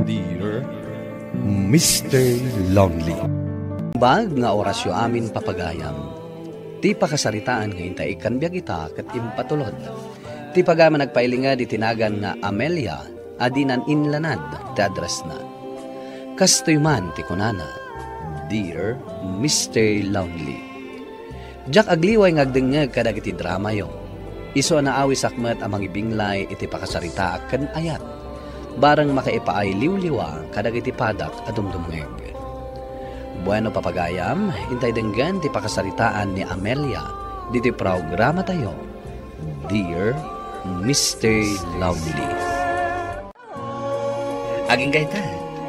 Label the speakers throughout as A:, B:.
A: Dear Mr. Lonely.
B: Bag nga orasyo amin papagayam. Ti pakasaritaan ngayon ta ikanbyag ita kat impatulod. Ti pagama nagpailinga di tinagan nga Amelia adinan inlanad dadras na. Kastoy man ti kunana. Dear Mr. Lonely. Jak agliway ngagdengeg kadag iti drama yo. Iso na awi sakmet amang ibinglay iti pakasarita ken ayat. Barang makaipaay liwliwa kadag iti padak adumdumeg. Bueno papagayam, intay denggan ti pakasaritaan ni Amelia diti programa tayo. Dear Mr. Lonely.
C: Aging gaita,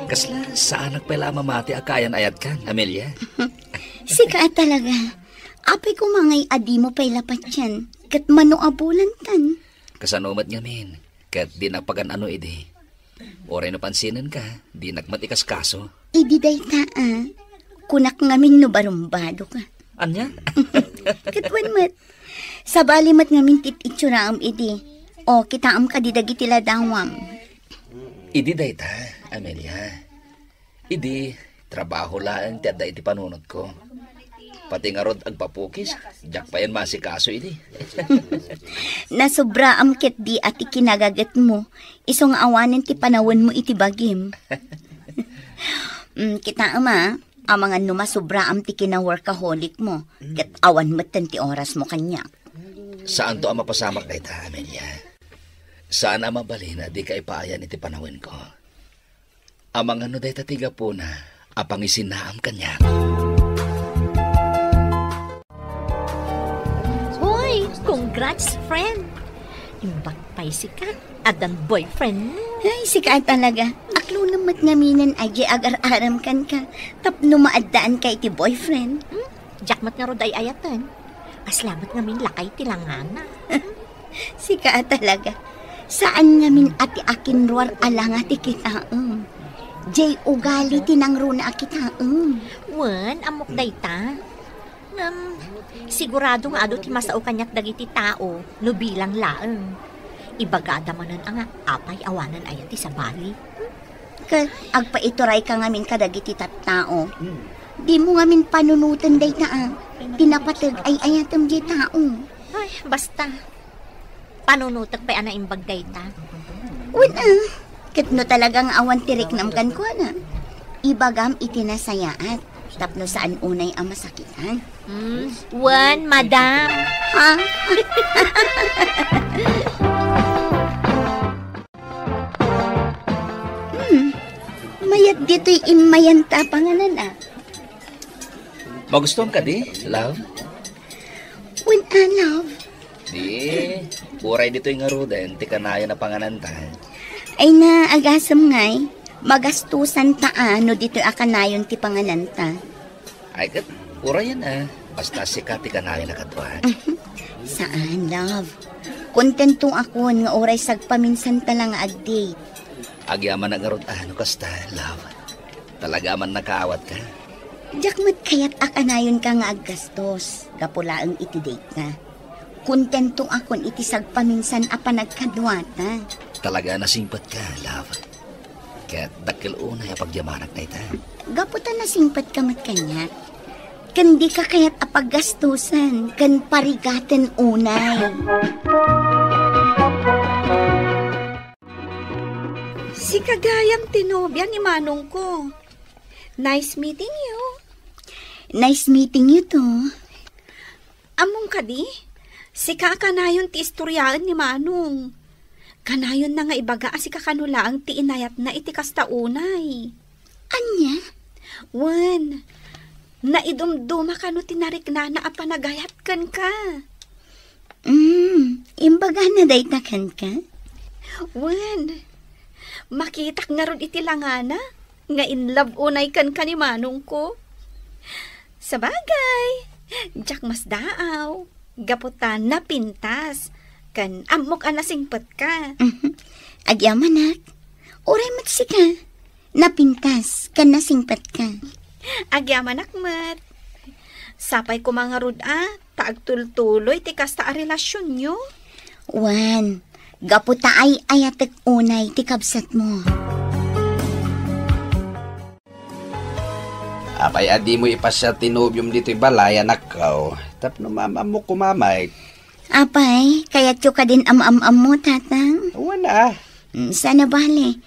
C: kasla sa anak pala mamati akayan ayat kan, Amelia?
D: Sika talaga. Apay ko mangay adi mo pay lapat yan. Kat manuabulan tan.
C: Kasanumat ngamin, kat di nagpagan ano idi. Oray napansinan ka, di nagmatikas kaso.
D: Idi day taa. Kunak ngamin no barumbado ka.
C: Anya?
D: Katwan mat. Sabali mat ngamin tit itsuraam idi. O kitaam ka di dagi tila dawam.
C: Idi day ta, Amelia. Idi, trabaho lang ti adda iti panunod ko. Pati nga rod agpapukis, jak pa yan masikaso ini.
D: Nasobra am ket di at ikinagagat mo. Isong awanin ti panawan mo iti bagim. Kita ama, ang mga numasobra am ti kina-workaholic mo. Ket awan mo ti oras mo kanya.
C: Saan to ang mapasamak na ita, Amelia? Saan ang mabalina di ka ipaayan iti panawan ko? Amang ano day tatiga po na, apang isinaam kanya.
E: Congrats, friend! Imbag pa'y sikat at ang boyfriend mo.
D: Ay, sikat talaga. Aklo namat ngaminan ay di agar-aram kan ka. Tapno maadaan ka iti boyfriend.
E: Jakmat nga rod ay ayatan. Aslamat ngamin lakay tilangana.
D: Sikat talaga. Saan ngamin ati akin ruar alang ati kitaang. Jay ugali tinangro na akitaang.
E: Wan, amok day ta. Sigurado nga ado ti masao kanyak dagiti tao no bilang laeng. Ibagada manan ang apay awanan ayat ti sabali.
D: Agpaituray ka ngamin kadagiti tattao. Di mo ngamin panunutan day ta. Pinapatag ay ayatam di tao.
E: Ay, basta. Panunutag pa ana imbag day ta.
D: Wala. Katno talagang awan tirik namkan ko na. Ibagam itinasayaat. Tapno saan unay ang masakitan?
E: Wan, madam.
D: Ha? Mayat dito'y imayanta panganan ah.
C: Magustuhan ka di, love?
D: When I love.
C: Di, uray dito'y nga ruden, ti kanaya na pangananta.
D: Ay na, agasam ngay. Magastusan taano dito akanayon ti pangananta.
C: Ay kat, uray yan ah. Basta sikat ti kanaya na katwan.
D: Saan, love? Kontento ako nga oray sagpaminsan talang ag-date.
C: Agyaman na garot ano kasta, love. Talaga man nakaawat ka.
D: Jakmat kayat akanayon ka nga aggastos. Gapulaang iti-date ka. Kontento akon iti sagpaminsan a panagkadwata.
C: Talaga nasimpat ka, love. Kaya't dakil unay pagyamanak na ita.
D: Gaputan na simpat kamat kanya. Kandi ka kaya't apaggastusan. Kan parigaten unay.
F: Si kagayang tinobya ni Manong ko. Nice meeting you.
D: Nice meeting you too.
F: Among kadi, si kakanayon ti istoryaan ni Manong. Kanayon na nga ibaga si kakanulaang ti inayat na iti kastaunay.
D: Anya?
F: Wan, naidumduma ka no tinarik na apanagayat kan ka.
D: Imbaga na daytakan ka?
F: Wan, makitak nga ron iti langana, nga in love unay kan ka ni Manong ko. Sabagay, jak mas daaw, gaputan na pintas, kan amok anasingpet ka.
D: Agyamanak, oray matsi ka. Napintas, kan nasingpet ka.
F: Agyamanak mat. Sapay ko mga rod taagtultuloy ti kasta a relasyon nyo.
D: Wan, gaputa ay ayatek unay ti kabsat mo.
B: Apay adi mo ipasya tinubyom dito'y balay, anak ko. Tapno mama mo kumamay.
D: Apay, kaya't yung ka din am-am-am mo, tatang.
B: Wala.
D: Sana bale.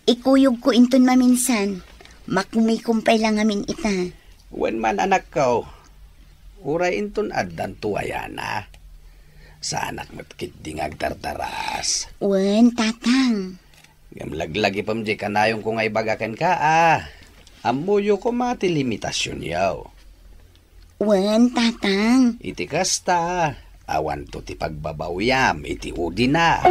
D: Ikuyog ko inton maminsan. Makumikumpay lang amin ita.
B: Wen man anak ko. Uray inton addan tuwayana. Sa anak matkit dingag tartaras.
D: Wen, tatang.
B: Gamlaglagi pam di kanayong kung ay bagakan ka Amuyo ko mati limitasyon yaw.
D: Wen, tatang.
B: Iti kasta. Awan to ti pagbabawyam. Iti udi na.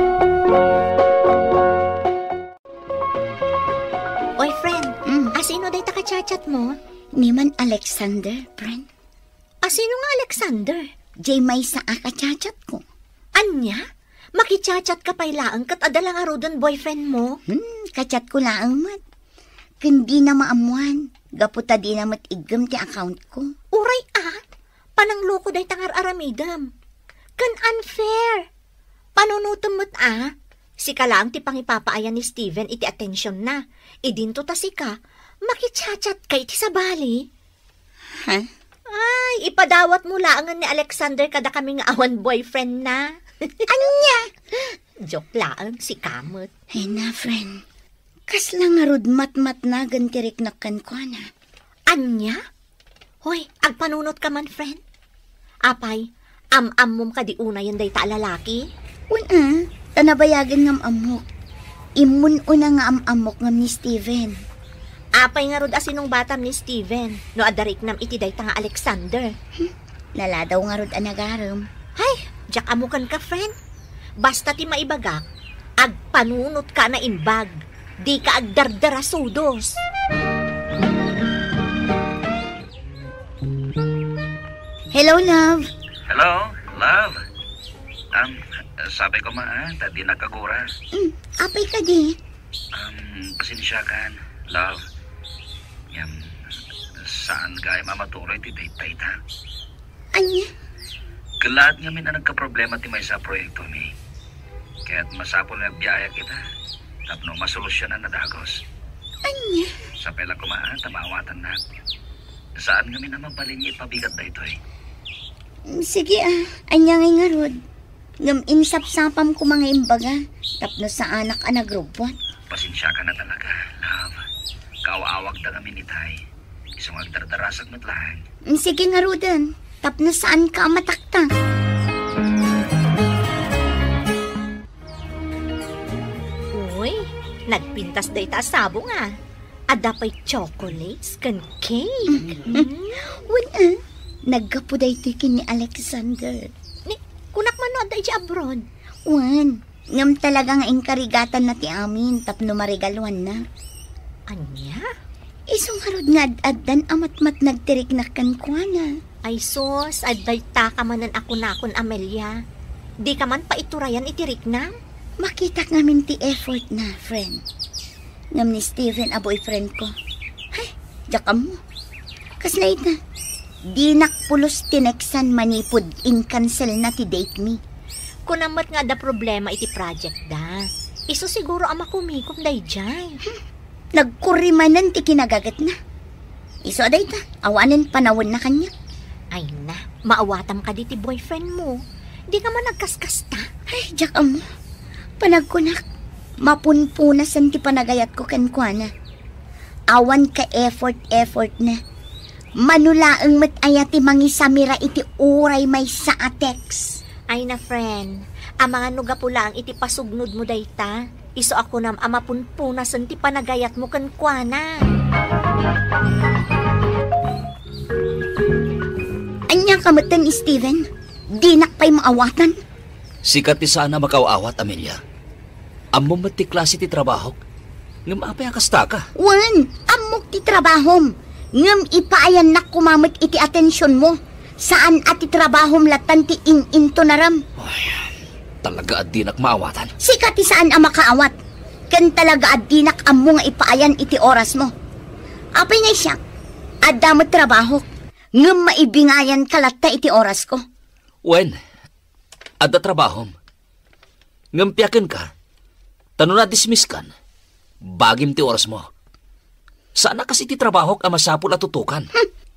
E: Oy, friend. Asino day takachat mo?
D: Niman Alexander, friend.
E: Asino nga Alexander?
D: Jay may sa akachat ko.
E: Anya? Makichat ka pailaang kat adalang arodon boyfriend mo?
D: Kachat ko laang mat. Kundi na maamuan. Gaputa di na mat igam ti account ko.
E: Uray panangloko day tangar aramidam. Kan unfair. Panunutom mo't si kalaang ti pangipapaayan ni Steven iti atensyon na. Idinto ta si ka, makichat ka iti sabali.
D: Ha?
E: Ay, ipadawat mo laangan ni Alexander kada kaming awan boyfriend na.
D: Anya?
E: Joke laang si kamot.
D: Hey na, friend. Kas lang arod mat-mat na gantirik na kankwana.
E: Anya? Hoy, agpanunot ka man, friend. Apay, am-am ka di una yan day ta lalaki.
D: Una, tanabayagan ngam amok. Imun una nga am-amok ngam ni Steven.
E: Apay nga rod asinong batam ni Steven, no adarik nam iti day ta nga Alexander.
D: Lala daw nga rod anagaram.
E: Hay, jak amukan ka, friend. Basta ti maibagak, agpanunot ka na imbag. Di ka agdardara sudos.
D: Hello, love.
C: Hello, love. Sabi ko tadi nakagura.
D: Apay ka di.
C: Pasensya kan, love. Saan gaya mamatuloy ti date ta?
D: Anya?
C: Kalaad nga min na nagka-problema ti may sa proyekto mi. Kaya't masapol na biyaya kita. Tapno masolusyonan na dagos.
D: Anya?
C: Sa pela ko tamawatan na. Saan nga min naman palingi pabigat da ito
D: Sige anya ngay nga rod. Ngam insap-sapam ko mga imbaga. Tapno sa anak anagrupot.
C: Pasensya ka na talaga, love. Kaawawag da kami ni Tay. Isang agdardarasag matlahan.
D: Sige nga rodan. Tapno saan ka matakta?
E: Uy, nagpintas day ta asabo nga. Adapay chocolates kan cake.
D: Wala. Naggapo day ito ni Alexander.
E: Ni, kunak man no aday di abroad.
D: Wan. Ngam talaga nga inkarigatan na ti amin. Tapno marigaluan na.
E: Anya?
D: Isong harod nga ad-addan amat-mat nagtirik na kankwana.
E: Ay sos, aday ta ka manan ako nakon Amelia. Di ka man paiturayan itirik na?
D: Makita ngamin ti effort na, friend. Ngam ni Steven, a boyfriend ko. Hay, jakam mo. Kaslay na. Di nakpulos tineksan manipod in-cancel na ti date me.
E: Kunamat nga da problema iti project da. Iso siguro ama kumikom day dyan.
D: Nagkurimanan ti kinagagat na. Iso aday ta, awanin panawon na kanya.
E: Ay na, maawatam ka di ti boyfriend mo. Di ka man nagkaskasta.
D: Ay, jakam mo. Panagkunak, mapunpunasan ti panagayat ko kankwana. Awan ka effort na. Manulaang matayati mangisamira iti uray may sa atex.
E: Ay na friend, ang mga nugapula ang iti pasugnod mo dayta. Iso ako nam amapunpunasan ti panagayat mo kankwana.
D: Anya kamutan ni Steven, di nakpay maawatan.
C: Sikat ti sana makaawat, Amelia. Amo mo ti klase ti trabaho. Ngam apay ang kasta ka.
D: Wan, amok ti trabahom. Ngam ipaayan na kumamit iti atensyon mo. Saan ati trabahom latan ti in-into naram.
C: Ay, talaga at dinak maawatan.
D: Sikat ti saan ang makaawat. Kan talaga at dinak amo nga ipaayan iti oras mo. Apay nga siya, adamot trabaho. Ngam maibingayan kalata iti oras ko.
C: Wen, adda trabahom. Ngam piyakin ka, tanong na dismiss kan, bagim ti oras mo. Saan na kasi ti trabaho ang masapul at tutukan?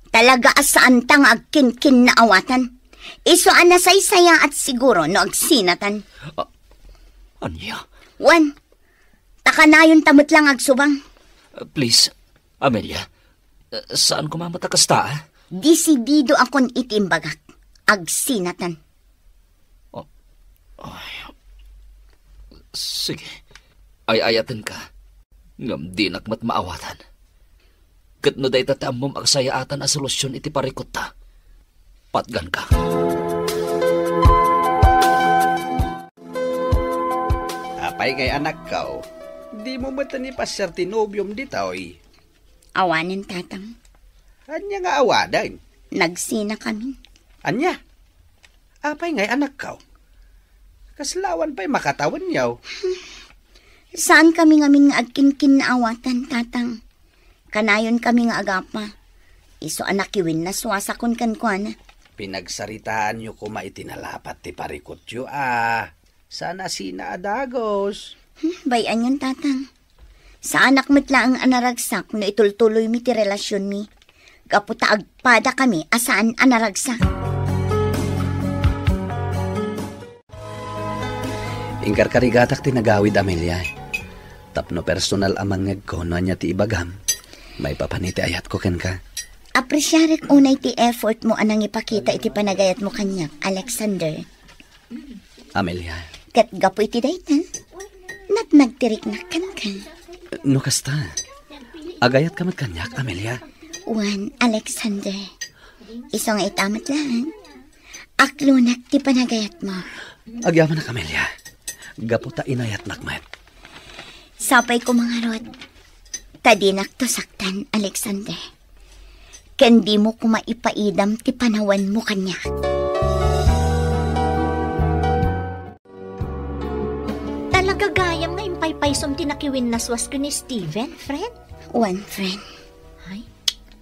D: Talaga asaan tang agkin-kin na awatan. Iso ana saysaya at siguro no agsinatan.
C: Anya?
D: Wan, takanayon tamot lang agsubang.
C: Please, Amelia, saan ko mamatakasta?
D: Disidido akon itimbagak. Agsinatan.
C: Sige, ay-ayatin ka. Ngam di nakmat maawatan. Kat no day tatamom agsayaatan a solusyon iti parikot ta. Patgan ka.
B: Apay kay anak ka, di mo ba ni Pastor Tinobium di taoy?
D: Awanin tatang.
B: Anya nga awadan?
D: Nagsina kami.
B: Anya? Apay ngay anak ka? Kaslawan pa'y makatawan yaw.
D: Saan kami ngamin nga agkin-kin na awatan, tatang? Kanayon kami nga agapa. Iso anak iwin na suwasakon kan ko na.
B: Pinagsaritaan nyo kuma itinalapat ti parikot yo Sana sina adagos.
D: Bayan yun, tatang. Sa anak mitla ang anaragsak no itultuloy mi ti relasyon mi. Kaputa agpada kami asaan anaragsak.
B: Ingkar karigatak tinagawid, Amelia. Tapno personal amang ngagkono niya ti ibagam. May papaniti ayat ko ken ka.
D: Apresyarek unay ti effort mo anang ipakita iti panagayat mo kanyak, Alexander.
B: Amelia.
D: Kat gapo iti daytan. Nagtirik na kan ka.
B: No kasta. Agayat ka kanyak, Amelia.
D: Juan, Alexander. Iso nga itamat lang. Aklunak ti panagayat mo.
B: Agyaman na, Amelia. Gaputa inayat nakmat.
D: Sapay ko mga rod. Tadinak to saktan, Alexander. Kandi mo ko maipaidam ti panawan mo kanya.
E: Talaga gayam nga impaypaysom tinakiwin naswas ko ni Steven, friend?
D: One friend.
E: Ay,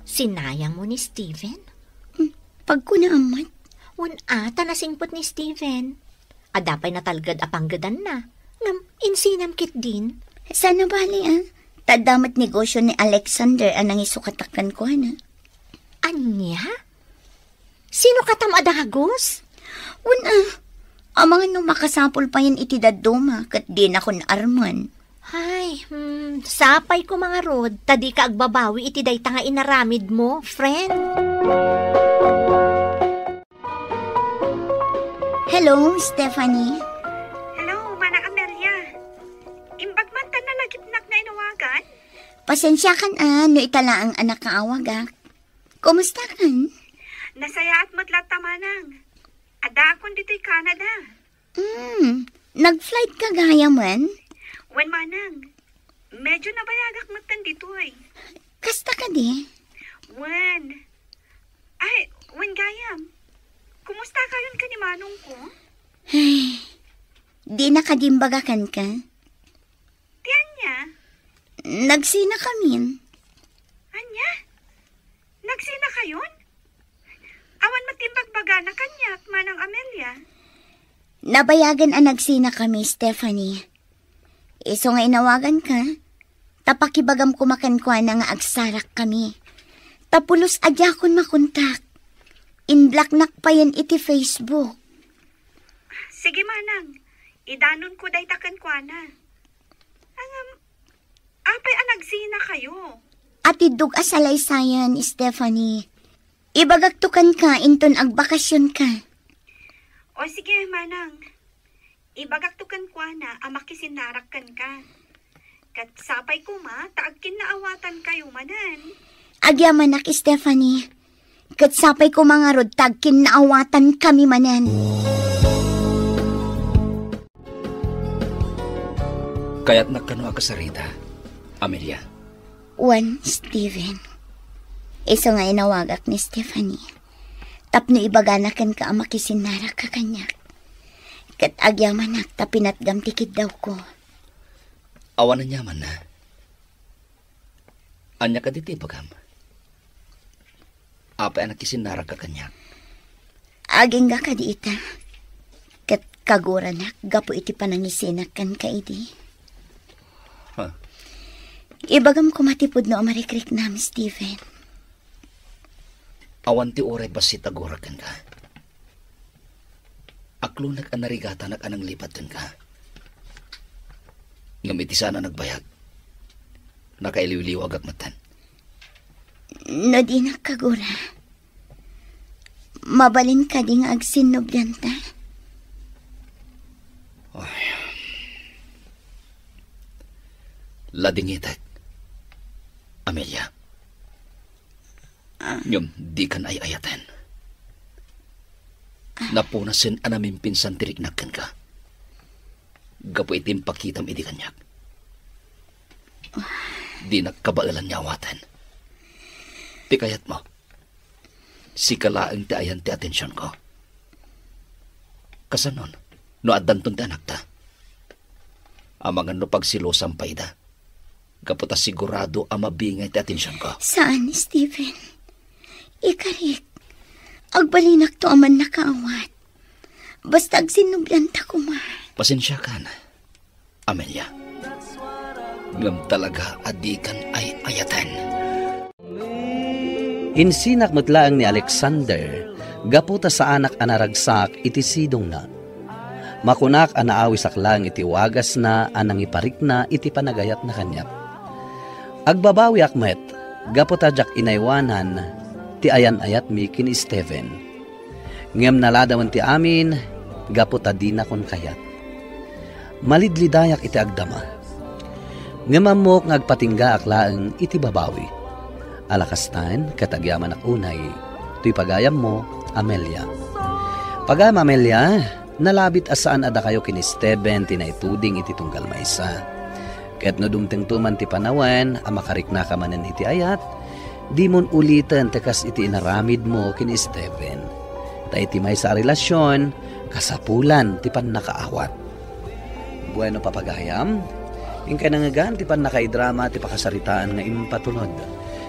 E: sinayang mo ni Steven?
D: Pag ko naamat.
E: Wan ata nasingpot ni Steven. Adapay na talgad apanggadan na. Ngam, insinam kit din.
D: Sana bali Tadamat negosyo ni Alexander anang isukatakan ko na.
E: Anya? Sino katam adagos?
D: Amang nung makasapol pa yan iti daduma kat di na kon arman.
E: Ay, sapay ko mga rod, tadi ka agbabawi iti day tanga inaramid mo, friend.
D: Hello, Stephanie.
F: Hello, Manang Amelia. Imbag man ta na lagipnak na inawagan?
D: Pasensya kan no itala ang anak kaawagak. Kumusta kan?
F: Nasaya at matlat tamanang. Ada akong dito'y Canada.
D: Nag-flight ka gaya man?
F: Wen manang, medyo nabayagak matan dito'y.
D: Kasta ka di?
F: Wen. Ay, wen gayam. Kumusta kayon ka ni Manong ko?
D: Ay, di nakadimbagakan ka?
F: Tiyan niya.
D: Nagsina kami.
F: Anya? Nagsina kayon? Awan matimbag baga na kanyak, Manang Amelia.
D: Nabayagan ang nagsina kami, Stephanie. Iso nga inawagan ka, tapakibagam kumakan ko na nga agsarak kami. Tapulos adya kon makontak. In-block pa yan iti Facebook.
F: Sige, Manang. Idanon ko day takan ko na. Apay anagsina kayo.
D: Atidug asalay sayan, Stephanie. Ibagaktukan ka, inton agbakasyon ka.
F: O sige, Manang. Ibagaktukan ko na, amakisinarakan ka. Kat sapay ko taagkin na awatan kayo, Manan.
D: Agyaman ak, Stephanie. Kat sapay ko mga rod, tagkin na awatan kami manan.
C: Kaya't nagkano ka sa Rita, Amelia.
D: Juan, Steven. Iso nga inawagak ni Stephanie. Tapno ibaganakan ka amakisinara ka kanyak. Kat agyaman ak tapinatgam tikid daw ko.
C: Awan na nyaman na. Anya ka diti bagam. Apa anak kisinara ka kanyak.
D: Aging ga ka di ita. Kat kaguran ak gapo iti panangisinak kan ka iti. Ibagam ko matipod no amarikrik nam, Stephen.
C: Awan ti oray basit agurakan ka. Aklo nag-anarigata nag-anang lipatan ka. Ngamiti sana nagbayag. Nakailiw-liwag agmatan.
D: No di nakagura. Mabalin ka ding agsinubyanta.
C: Ladingitag. Amelia. Ngam di kan ay ayatan. Napunasin anamin pinsan tiriknakan ka. Gapo itim pakitam idi kanyak. Di nakabaalan niya awatan. Ti kayat mo. Si kalaang ti ayan ti atensyon ko. Kasanon, no adanton ti anak ta. Amangan no pagsilosang payda. Kaputa sigurado ang mabingay ti atensyon ko.
D: Saan, Stephen? Ikarik. Agbalinak to aman nakaawat. Basta agsinubyanta ko ma.
C: Pasensya ka na, Amelia. Ngam talaga adikan ay ayatan.
B: Insinak matlaang ni Alexander, gaputa sa anak anaragsak iti sidong na. Makunak anaawi saklang iti wagas na anang iparik na iti panagayat na kanyap. Agbabawi akmet, gaputa jak inaywanan, ti ayan-ayat mi kin Stephen. Ngem naladawan ti amin, gaputa di na kon kayat. Malidlidayak iti agdama. Ngem amok ngagpatingga aklaang iti babawi. Alakastan, katagyaman ak unay, tuy pagayam mo, Amelia. Pagayam, Amelia, nalabit asaan ada kayo kin Stephen tinaituding iti tunggal maysa. Ket no dumteng tuman ti panawen, amakarik na kamanan iti ayat, di mon ulitan tekas iti inaramid mo kin Stephen. Ta iti may sa relasyon, kasapulan ti pan nakaawat. Bueno papagayam, ingkay nangagan ti pan nakaidrama ti pakasaritaan nga impatulod.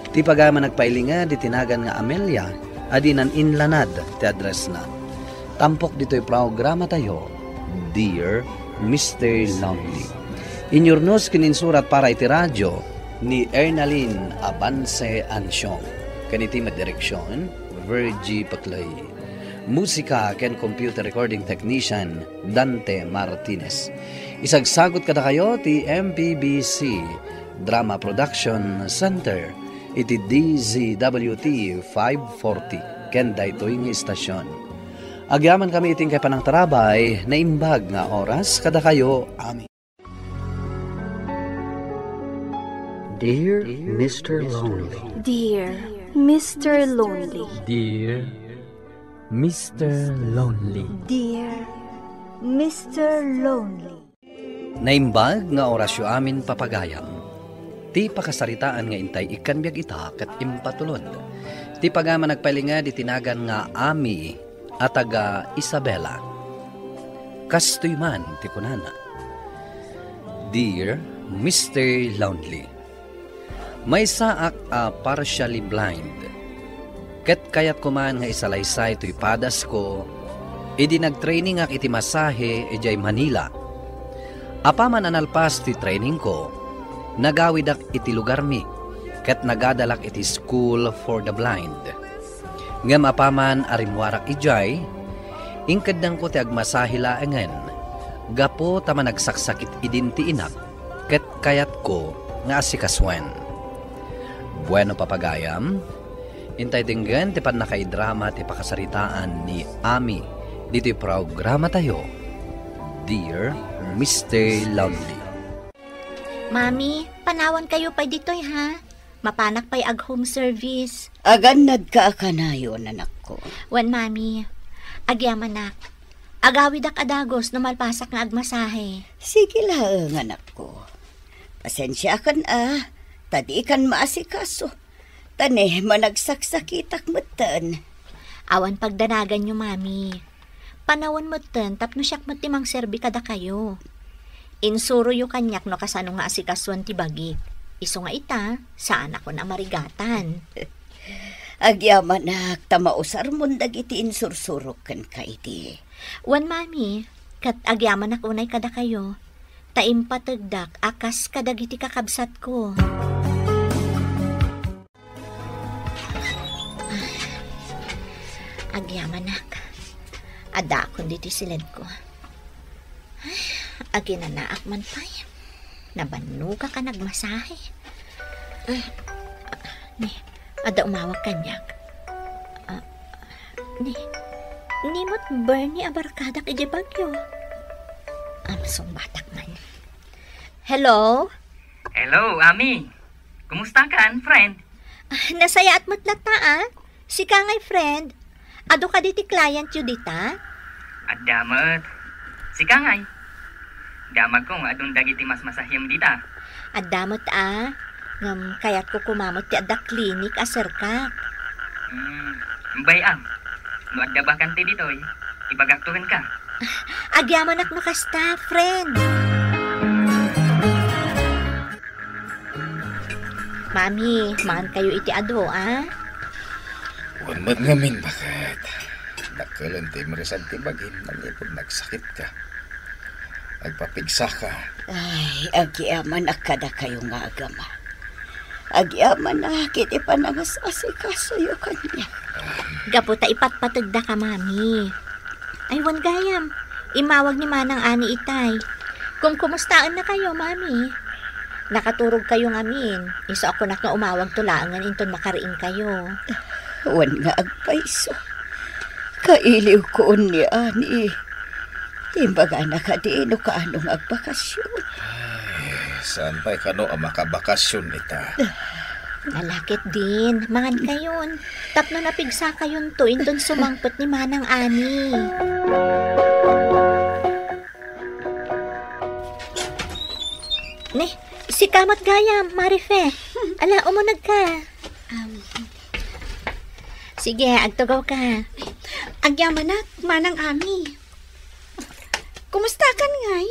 B: Ti pagama nagpailinga di tinagan nga Amelia, adinan inlanad ti address na. Tampok dito'y programa tayo, Dear Mr. Lonely. Inyurnos kininsurat para iti radyo ni Ernalyn Abance Ansyong. Kaniti madireksyon, Virgie Patlay. Musika ken computer recording technician, Dante Martinez. Isagsagot kada kayo ti MPBC Drama Production Center iti DZWT 540 ken daytoy nga istasyon. Agyaman kami iting kay panang tarabay na imbag nga oras kada kayo amin. Dear Mr. Lonely.
F: Dear Mr. Lonely.
G: Dear Mr. Lonely.
E: Dear Mr. Lonely.
B: Naimbag nga orasyo amin papagayam. Ti pakasaritaan nga intay ikanbyag ita ket impatulod. Ti pagama nagpalinga di tinagan nga Ami at taga Isabela. Kastoy man ti kunana. Dear Mr. Lonely. May saak partially blind. Ket kayat kuman nga isalaysay to'y padas ko, idi nagtraining ak iti masahe ijay Manila. Apaman analpas ti training ko, nagawid ak iti lugar mi, ket nagadalak iti school for the blind. Ngem apaman arimwarak ijay, ingkadang ko ti agmasahe laengen, gapo tama nagsaksakit idin ti inak, ket kayat ko nga asikaswen. Bueno papagayam, intay tinggan ti pan nakaidrama ti pakasaritaan ni Ami dito'y programa tayo, Dear Mr. Lonely.
E: Mami, panawan kayo pa dito'y ha. Mapanak pa'y ag home service.
D: Aganad ka akanayon, anak ko.
E: Wan, mami. Agyamanak. Agawid ak adagos na malpasak nga agmasahe.
D: Sige lang, anak ko. Pasensya kan tadi kan maasikaso. Tane, managsaksakitak matan.
E: Awan pagdanagan nyo, mami. Panawan mo ten, tapno siyak mo timang serbi kada kayo. Insuro yu kanyak no kasano nga asikaswan ti bagi. Iso nga ita, saan ako na marigatan.
D: Agyamanak, tamausar mundag iti insursurok kan ka iti.
E: Wan, mami, kat agyamanak unay kada kayo. Taim patagdak, akas kadagiti kakabsat ko. Agyaman nak. Ada akong diti silid ko. Aginanaak man pa'y. Nabanu ka nagmasahe. Ada umawag kanyak. Nimot Bernie abarkadak iji bagyo. Amsong batak man. Hello?
H: Hello, Ami. Kumusta ka, friend?
E: Nasaya at matlata, Si Kangay, friend. Ado ka diti client yu dita?
H: At damat. Si Kangay. Damag kong adong dagiti mas masahyam dita.
E: At damot ngam kayat ko kumamot ti adda klinik aser ka.
H: Bayam. No adda ba kanti dito ibagaktuhan ka.
E: Agyaman ak makasta, friend. Mami, maan kayo iti ado,
C: Wanmat ngamin, bakit? Nakalan ti marisad ti bagin, nalipod nagsakit ka. Nagpapigsa ka.
D: Ay, agyaman akada kayo nga agama. Agyaman na, kiti pa nangasasikasayo kanya.
E: Gaputa ipatpatagda ka, mami. Ay, wan gayam. Imawag ni Manang Ani itay. Kung kumustaan na kayo, mami. Nakaturog kayo ngamin. Iso ako na umawag tulaangan inton makariin kayo.
D: Wan nga agpaiso. Kailiw ko ni Ani. Timbaga na ka di, no kaanong agbakasyon.
C: Ay, saan pa'y kano ang makabakasyon ita?
E: Nalakit din, mangan kayon. Tapno napigsa kayon to, indon sumangpot ni Manang Ani. Si Kamat Gayam, Marife. Ala, umunag ka. Sige, agtugaw ka.
F: Agyaman na, Manang Ami. Kumusta kan ngay?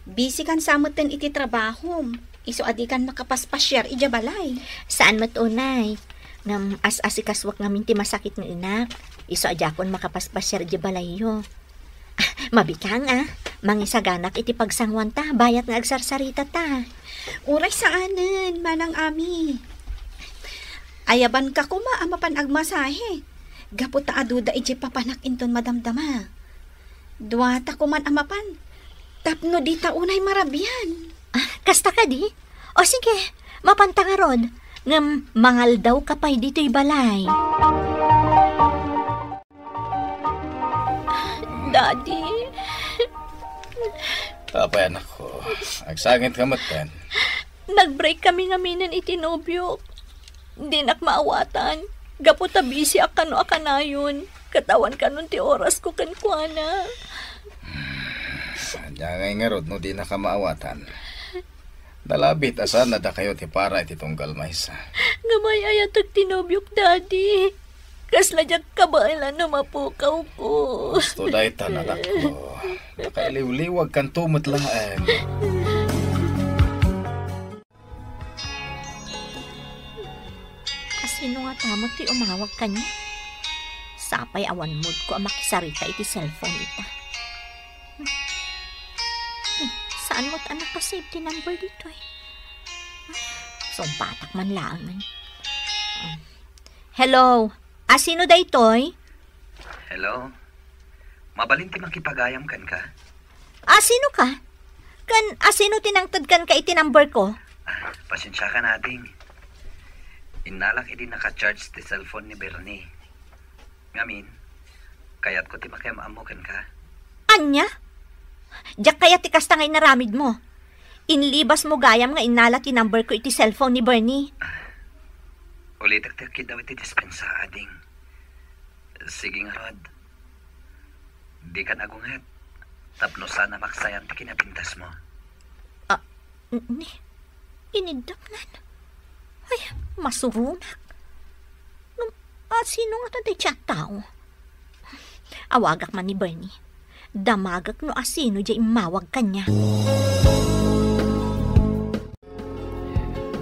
F: Busy kan samutin iti trabaho. Iso adi kan makapaspasyar ija balay.
E: Saan matunay? Ngam as-asikaswak ngamin ti masakit ng inak. Iso ajakon makapaspasyar ija balay yo. Mabikang mangisaganak iti pagsangwan ta, bayat nga agsarsarita ta.
F: Uray saanan, Manang Ami. Ayaban ka kuma amapan agmasahe. Gaputa aduda iti papanak inton madamdama. Duwata kuman amapan. Tapno di taunay marabian.
E: Kasta ka di? O sige, mapanta nga ron. Ngam mangal daw kapay dito'y balay. Daddy.
C: Tapay anak ko, agsangit ka matan.
E: Nag-break kami ngaminan itinobyo. Di nak maawatan. Gaputa busy akano akanayon. Katawan kanon ti oras ko kankwana.
C: Diyangay nga rod no di na ka maawatan. Dalabit asan na da kayo ti para iti tunggal maysa.
E: Gamay ayatag tinobyok, Daddy. Kasladyak kabailan na mapukaw ko.
C: Gusto dahi talanak ko. Nakailiw-liwag kan tumatlaan.
E: Sino nga tamo ti umawag kanya? Sapay awan mood ko ang makisarita iti cellphone ita. Saan mo't anak pa safety number dito Sumpatak man laangan. Hello? Sino da ito'y?
B: Hello? Mabalinti makipagayam kan ka?
E: Sino ka? Sino tinangtad kan ka iti number ko?
B: Pasensya ka nating. Inalak hindi naka-charge ti cellphone ni Bernie. Ngamin, kayat ko ti makiamamukan ka.
E: Anya? Diyak kaya ti kasta ngay naramid mo. Inlibas mo gayam nga inala ti number ko iti cellphone ni Bernie.
B: Ulitak-tak daw iti dispensa ading. Sige nga Rod. Di ka nagungat. Tapno sana maksayan ti kinapintas mo.
E: Inidapnan. Ay, masurunak. Sino nga tayo siya tao? Awagak man ni Bernie. Damagak no asino diya imawag kanya.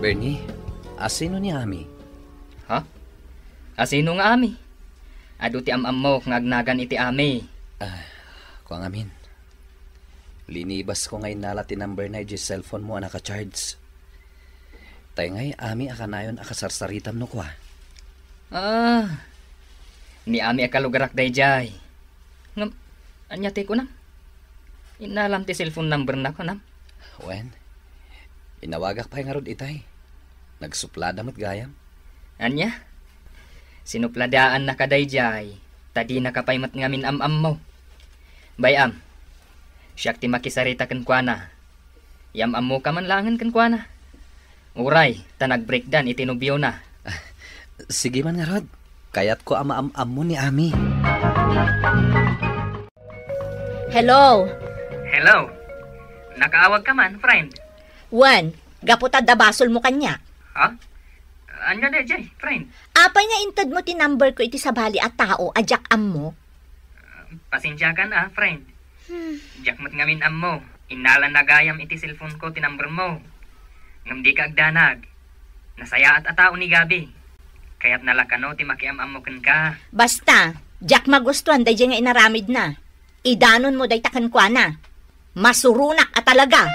B: Bernie, asino ni Ami?
H: Ha? Asino nga Ami? Ado ti amam mo ngagnagan iti Ami.
B: Kuang amin. Linibas ko ngay nalati number na yung cellphone mo naka-charge. Tay ngay ami akanayon akasarsaritam no kwa.
H: Ni ami akalugarak dayjay. Ngam, anyate ko na. Inalam ti cellphone number na ko na.
B: Wen, inawagak pa nga rod itay. Nagsuplada mo't gayam.
H: Anya? Sinupladaan na kadayjay. Tadi nakapaymat ngamin am mo. Bayam, siyak ti makisarita kan kwa na. Yam mo ka man langan kan kwa na. Uray, tanag-breakdown itinubyo na.
B: Sige man nga rod. Kayat ko ama-am mo ni ami.
E: Hello?
H: Hello. Nakaawag ka man, friend.
E: Wan, gaputad da basol mo kanya.
H: Ha? Anya dayjay, friend.
E: Apay nga intad mo ti number ko iti sabali at tao, ajak am mo.
H: Pasensya ka na, friend. Diyak mo't ngamin am mo. Inalan nagayam iti cellphone ko ti number mo. Ngam di ka agdanag. Nasaya at atao ni Gabi. Kaya't nalakano ti makiam-am mo ka.
E: Basta, jak magustuhan day nga inaramid na. Idanon mo day takan kwa na. Masurunak at talaga.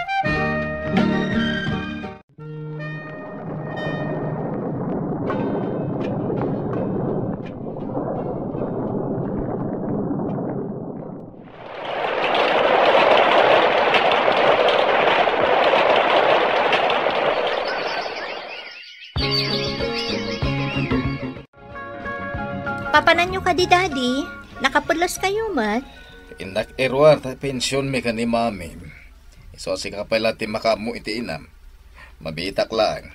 E: Papanan nyo ka di daddy? Nakapudlas kayo mat?
I: Indak erwar ta pensyon mi kan ni mami. So si kapala ti makamu iti inam. Mabitak lang.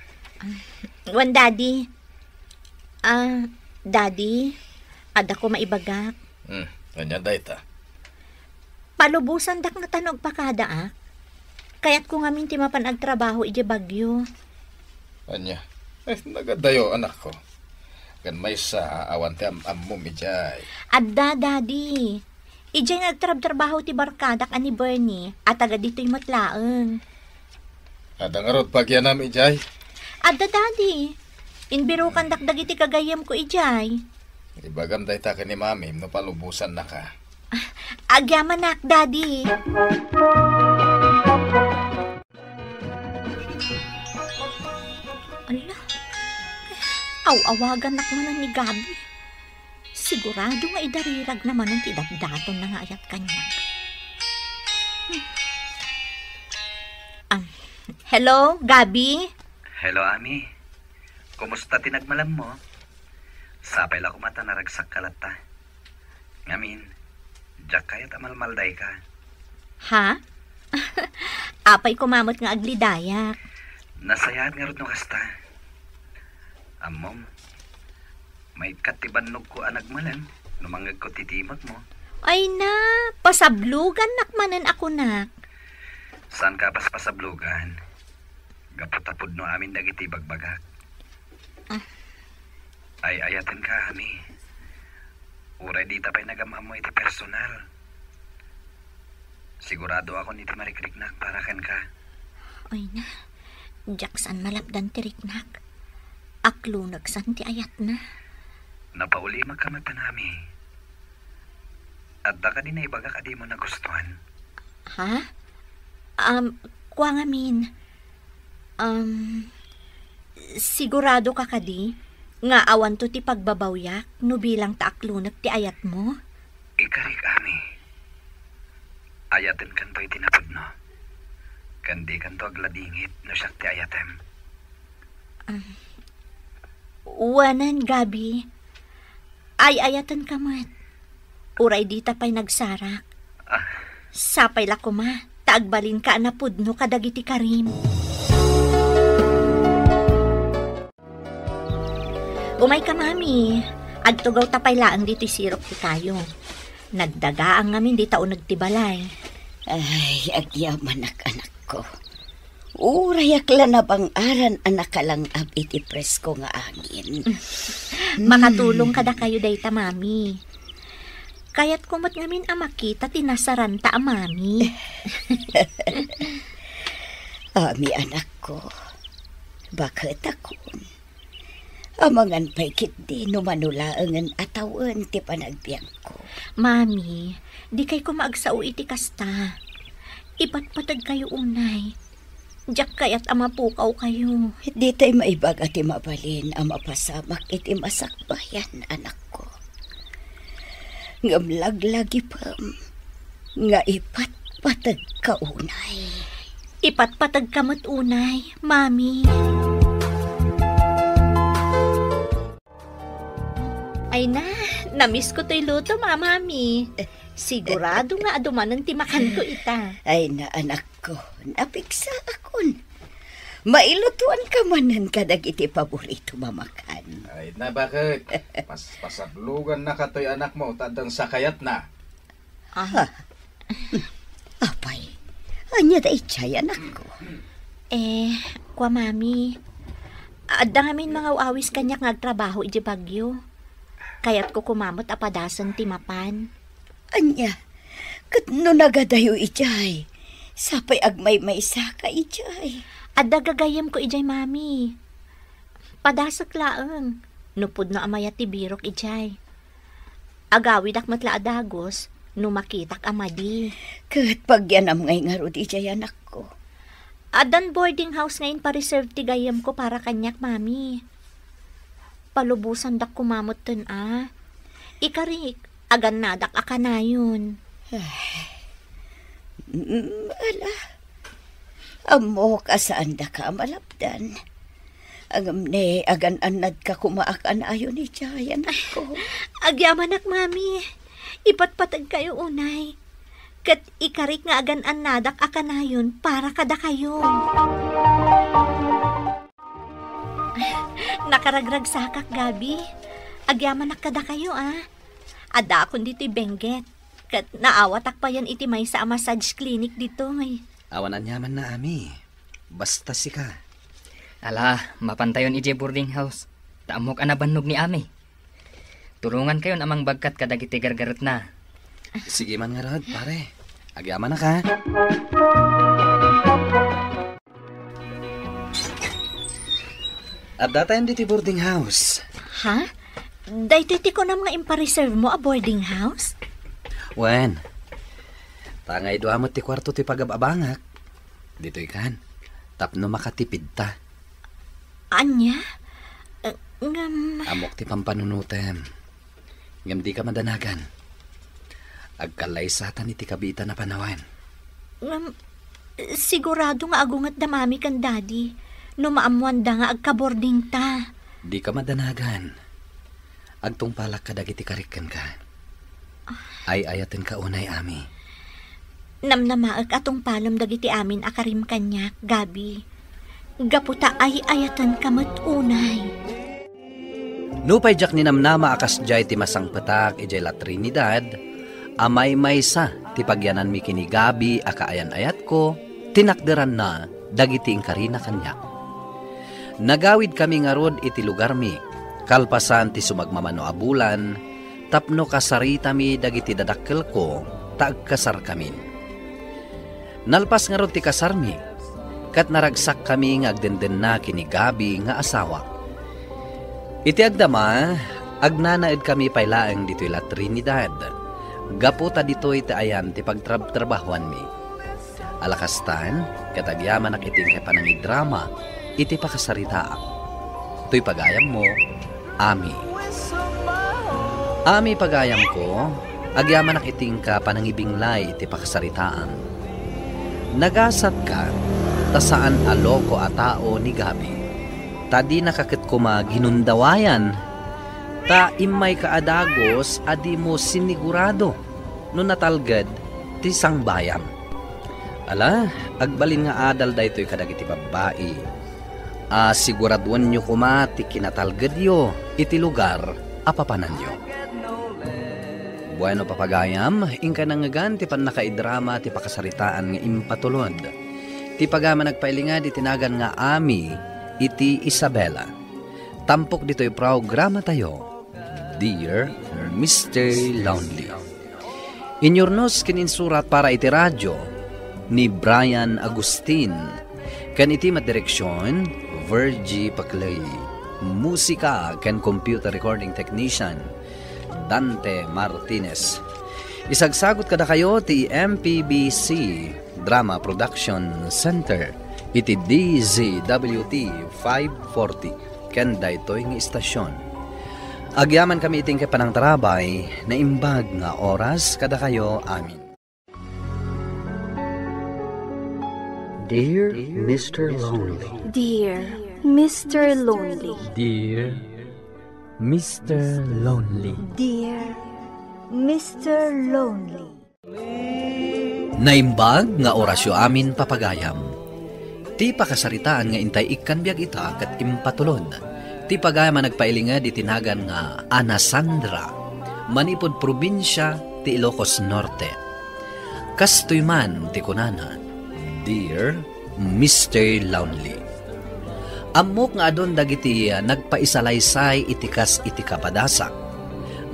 E: Wan daddy. Daddy, ada ko maibagak.
I: Kanya dayta.
E: Palubusan dak nga tanog pakada Kaya't ko ngamin ti mapanagtrabaho iti bagyo.
I: Kanya, nagadayo anak ko. Kan may sa awan ti ammo mi jay.
E: Adda daddy. Ijay nagtrabaho ti barkadak ani Bernie at taga dito'y matlaeng.
I: Ada nga rod pagyanam ijay.
E: Adda daddy. Inbiro kan dakdag iti kagayam ko ijay.
I: Ibagam dayta ka ni mami no palubusan na ka.
E: Agyaman nak daddy. Ala. Awagan nak naman ni Gabi. Sigurado nga idarirag naman ang tidagdaton na nga ayat kanya. Hello, Gabi?
J: Hello, Ami. Kumusta tinagmalam mo? Sapay la kumata naragsak kalata. Ngamin, jak kayat amalmalday ka.
E: Ha? Apay kumamot nga aglidayak.
J: Nasayahan nga rin no kasta. Amom, may katibanog ko anagmalan, numangag ko titimot mo.
E: Ay na, pasablugan nakmanan ako nak.
J: Saan ka pasablugan? Gaputapod no amin dagiti bagbagak. Ay ayatan ka, Ami. Uray di tapay nagamam mo iti personal. Sigurado ako niti marikriknak para kan ka.
E: Ay na, jaksan malapdan ti riknak. Aklo nagsan ti ayat na.
J: Napauli magkamata nami. At da ka din na ibaga ka di mo nagustuhan.
E: Ha? Kwa ngamin. Sigurado ka kadi nga awan to ti pagbabawyak no bilang ta aklunag ti ayat mo?
J: Ikarik, Ami. Ayaten kanto iti napod no. Kandi kanto agladingit no siyak ti ayatem.
E: Wanan, Gabi. Ay ayatan ka mat. Uray di tapay nagsarak. Sapay la kuma. Taagbalin ka na pudno kadagiti karim. Umay ka, mami. Agtugaw tapay laang dito'y sirok ti kayo. Nagdaga ang ngamin di tao nagtibalay.
K: Ay, agyaman anak ko. Urayak lang na bang aran anak ka lang ab iti presko nga angin.
E: Makatulong kada kayo dayta, mami. Kaya't kumot ngamin makita tinasaran ta, mami.
K: Ami anak ko. Bakit ako? Amangan paikit di no manulaangan atawan ti panagbiang ko.
E: Mami, di kay ko maagsao iti kasta. Ipatpatag kayo unay. Diyak kaya't amapukaw kayo.
K: Di tayo maibag at mabalin ang mapasamak iti masakbayan, anak ko. Ngamlaglagi pa nga ipatpatag ka unay.
E: Ipatpatag ka mat unay, Mami. Ay na, namiss ko to'y luto, Mami. Sigurado nga aduman ang timakan ko ita.
K: Ay na, anak ko, napiksa akon. Mailutuan ka manan kadag iti paborito mamakan.
I: Ay na, bakit? Pasablugan na katoy anak mo, tadang sakayat na.
K: Apay, anya da itchay, anak ko.
E: Kwa Mami, adamin mga awis kanyak ngagtrabaho iti bagyo. Kaya't ko kumamot apadasan timapan.
K: Anya, kat no nagadayo itchay, sapay agmay may saka itchay.
E: Adda gagayam ko ijay, Mami. Padasak laeng, nupod na amaya ti birok ijay. Agawid ak matla adagos, no makitak amadi.
K: Kat pagyanam ngay nga rod ijay, anak ko.
E: Adan boarding house ngayon pa-reserve ti gayam ko para kanyak, Mami. Palubusan dak kumamot ten Ikarik, agan nadak akanayon.
K: Ala, amo ka saan da ka malapdan. Agam ne, agan anad ka kumaakan ayon ni Jayan ako.
E: Agyaman ak, Mami. Ipatpatag kayo unay. Kat ikarik nga agan anadak akanayon para kada kayo. Nakaragrag sakak, Gabi. Agyaman ak kada kayo, Ada akon dito'y Benguet. Kat naawatak pa yan iti may sa massage clinic dito,
B: Awanan yaman na, Ami. Basta si ka.
H: Ala, mapantayon ije boarding house. Taamok anabannog ni Ami. Tulungan kayon amang bagkat kadag iti gargarot na.
B: Sige man nga rod, pare. Agyaman na ka. At datayan dito boarding house.
E: Ha? Dahiti ko na mga impareserve mo a boarding house?
B: Wen, tangay doa mo ti kwarto ti pagababangak. Dito ikan, tapno makatipid ta.
E: Anya?
B: Amok ti pampanunutem. Ngam di ka madanagan. Agkalay satan iti kabita na panawan.
E: Sigurado nga agungat damami kan daddy. No maamuan da nga agka-boarding ta.
B: Di ka madanagan. Agtong palak ka dagiti karikan ka. Ay ayatin ka unay, Ami.
E: Namnamaag atong palom dagiti amin akarim kanyak, Gabi. Gaputa ay ayatan kamat unay.
B: Nupay jak ni namnama akas jay ti masangpetak ijay la Trinidad, amay maysa ti pagyanan mi kini Gabi akaayan ayat ko, tinakderan na dagiti ingkarina kanyak. Nagawid kami nga rod iti lugar mi, kalpasan ti sumagmamano abulan, tapno kasarita mi dagiti dadakkel ko, taagkasar kamin. Nalpas nga rod ti kasar mi, kat naragsak kami nga agdenden na kini Gabi nga asawa. Iti agdama, agnanaed kami paylaeng dito'y la Trinidad. Gaputa dito'y ti ayan ti pagtrabahuan mi. Alakastan, katagyaman ak iting panangidrama, iti pakasaritaak. To'y pagayam mo, Ami. Ami pagayam ko, agyaman ak iting ka panangibinglay iti pakasaritaan. Nagasat ka, tasaan aloko a tao ni Gabi. Tadi nakakit kuma ginundawayan, ta imay kaadagos adi mo sinigurado no natalgad ti sangbayan. Ala, agbalin nga adal da ito'y kadagiti babae. Siguraduan nyo kuma ti kinatalgad yo iti lugar apapanan nyo. Bueno papagayam, ingka nangagan ti pan nakaidrama ti pakasaritaan nga impatulod. Ti pagama nagpailinga di tinagan nga Ami iti Isabela. Tampok dito'y programa tayo, Dear Mr. Lonely. Inyornos kininsurat para iti radyo ni Brian Agustin. Kan iti madireksyon, Virgie Paclay. Musika kan computer recording technician, Dante Martinez. Isagsagot kada kayo ti MPBC Drama Production Center iti DZWT 540 ken daytoy nga istasyon. Agyaman kami iting kapanang tarabay na imbag nga oras kada kayo amin.
L: Dear Mr. Lonely.
F: Dear Mr. Lonely.
G: Dear Mr. Lonely.
E: Dear Mr. Lonely.
B: Naimbag nga orasyo amin papagayam. Ti pakasaritaan nga intay ikkan biag ita kat impatulon. Ti pagayam nagpailinga di tinagan nga Ana Sandra, manipod probinsya ti Ilocos Norte. Kastoy man ti kunana, Dear Mr. Lonely. Amok nga adon dagiti nagpaisalaysay itikas iti kapadasak.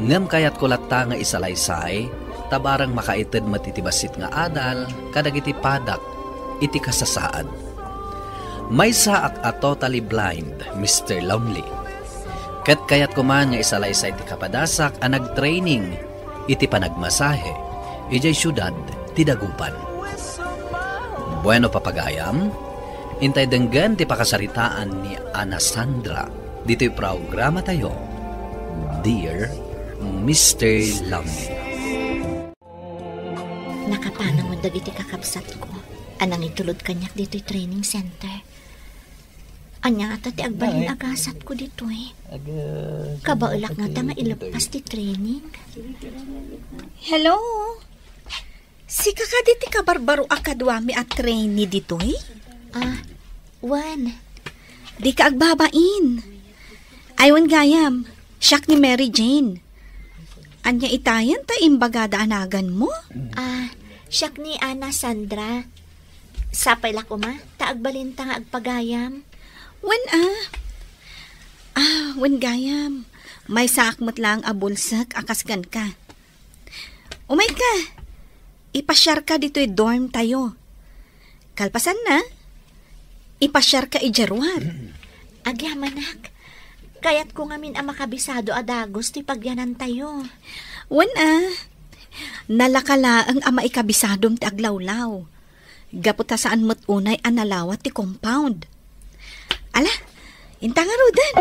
B: Ngem kayat kulatta nga isalaysay, tabarang makaited matitibasit nga adal kadagiti padak iti kasasaan. May saak a totally blind, Mr. Lonely. Ket kayat kuman nga isalaysay ti kapadasak a nagtraining iti panagmasahe ijay syudad ti Dagupan. Bueno papagayam, intay denggan ti pakasaritaan ni Ana Sandra dito'y programa tayo, Dear Mr. Lonely.
E: Nakapanamon dagiti kakabsat ko. Anang itulod kanyak dito'y training center. Anya ata ti agbalin agasat ko dito'y. Kabaulak nga ta nga ilapas ti training.
F: Hello? Si kakaditi ka barbaro akadwami at trainee dito'y?
E: Wan.
F: Di ka agbabain. Aywan gayam, siyak ni Mary Jane. Anya itayan ta imbagada anagan mo?
E: Siyak ni Ana Sandra. Sapay la ko ma, taagbalin ta nga agpagayam.
F: Wan gayam. May saakmat lang abulsak akasgan ka. Umay ka. Ipasyar ka dito'y dorm tayo. Kalpasan na. Ipasyar ka ijarwar.
E: Agyamanak. Kayat ko ngamin ang makabisado adagos ti pagyanan tayo.
F: Nalakala ang ama ikabisadom ti aglawlaw. Gaputa saan mo't unay analawat ti compound. Ala, intanga rodan.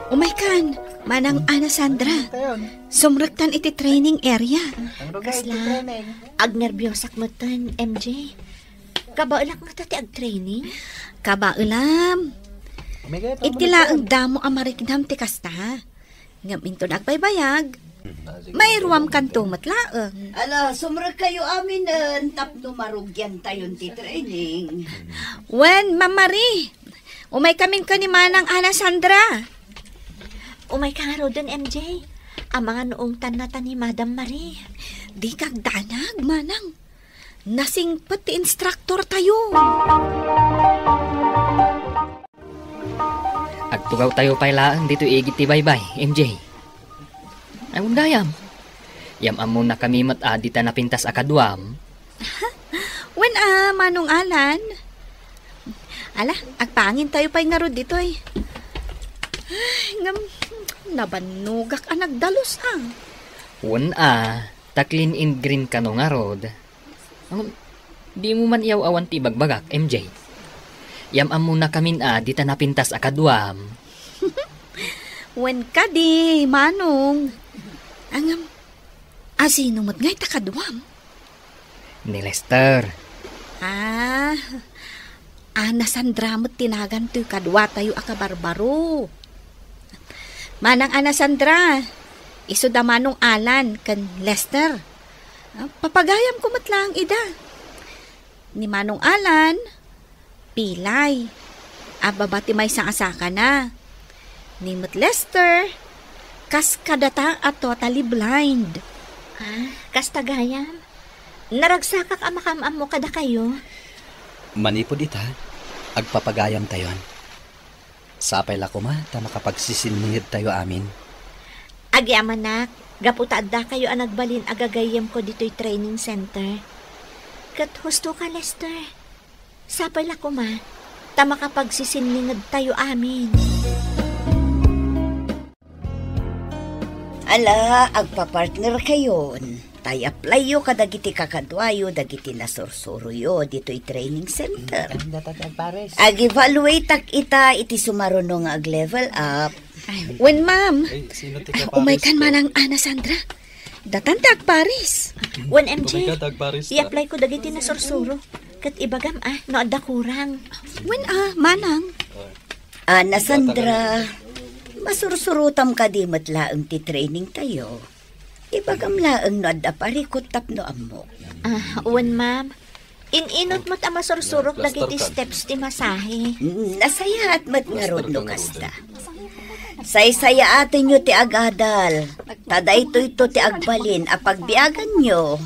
F: Umaykan, manang Ana Sandra. Sumragtan iti training area.
E: Kasla, agnerbyosak mo tan, MJ. Kabaulak nga tati ag-training?
F: Kabaulam. Itila ang damo amariknam ti kasta. Ngaminto nagbaybayag. May ruwam kanto matlaang.
K: Ala, sumrag kayo amin tapno marugyan tayon ti training.
F: Ma'am Marie. Umay kaming kanimanang Ana Sandra.
E: Umay ka nga rodan, MJ. Ang mga noong tanatan ni Madam Marie.
F: Di kag danag, manang. Nasingpat ti instructor tayo.
H: Agtugaw tayo pailaan dito igit ti baybay, MJ. Ay gayam. Yam amo na kami matadita na pintas akadwam.
F: Manong Alan. Ala, agpangin tayo pa'y nga rod dito ay. Nabanugak ang nagdalos ang.
H: Taklin in green ka no nga rod. Di mo man iyaw awan ti bagbagak, MJ. Yam amo na kamin dita na pintas akadwam.
F: Ka di, manong. Sino mo't nga'y takadwam?
H: Ni Lester.
F: Ana Sandra mo't tinagan to'y kadwa tayo akabarbaro. Manang Ana Sandra, iso da manong Alan kan Lester. Papagayam ko matlang ida. Ni manong Alan, Pilay. Babati may asaka na. Ni Mut Lester, kas kadata at totally blind.
E: Kas tagayam? Naragsakak ang makamam mo kada kayo?
B: Manipod ita, agpapagayam tayon. Sapay la ko ma, ta makapagsisiningid tayo amin.
E: Agyamanak, gaputadda kayo ang nagbalin agagayam ko dito'y training center. Kat husto ka, Lester. Sapay la ko ma, ta makapagsisiningid tayo amin.
K: Ala, agpa-partner kayon. Tay applyo kadagiti kakadwayo, dagiti nasursuruyo dito'y training center. Ag-evaluate tak ita, iti sumarunong ag-level up.
F: Wen, ma'am. Umay kan manang Ana Sandra. Datan tag Paris.
E: Wen, MJ. I-apply ko dagiti nasursuro. Kat ibagam no adda kurang.
F: Wen, manang.
K: Ana Sandra, masursurutam ka di matlaang ti training tayo. Ibagam laang no adda parikot tapno amok.
E: Wen, ma'am. Inot mo't ang masursurok dagiti steps ti masahe.
K: Nasaya at matngarod no kasta. Say-saya atin nyo ti agadal. Tada ito ti agbalin apagbiagan nyo.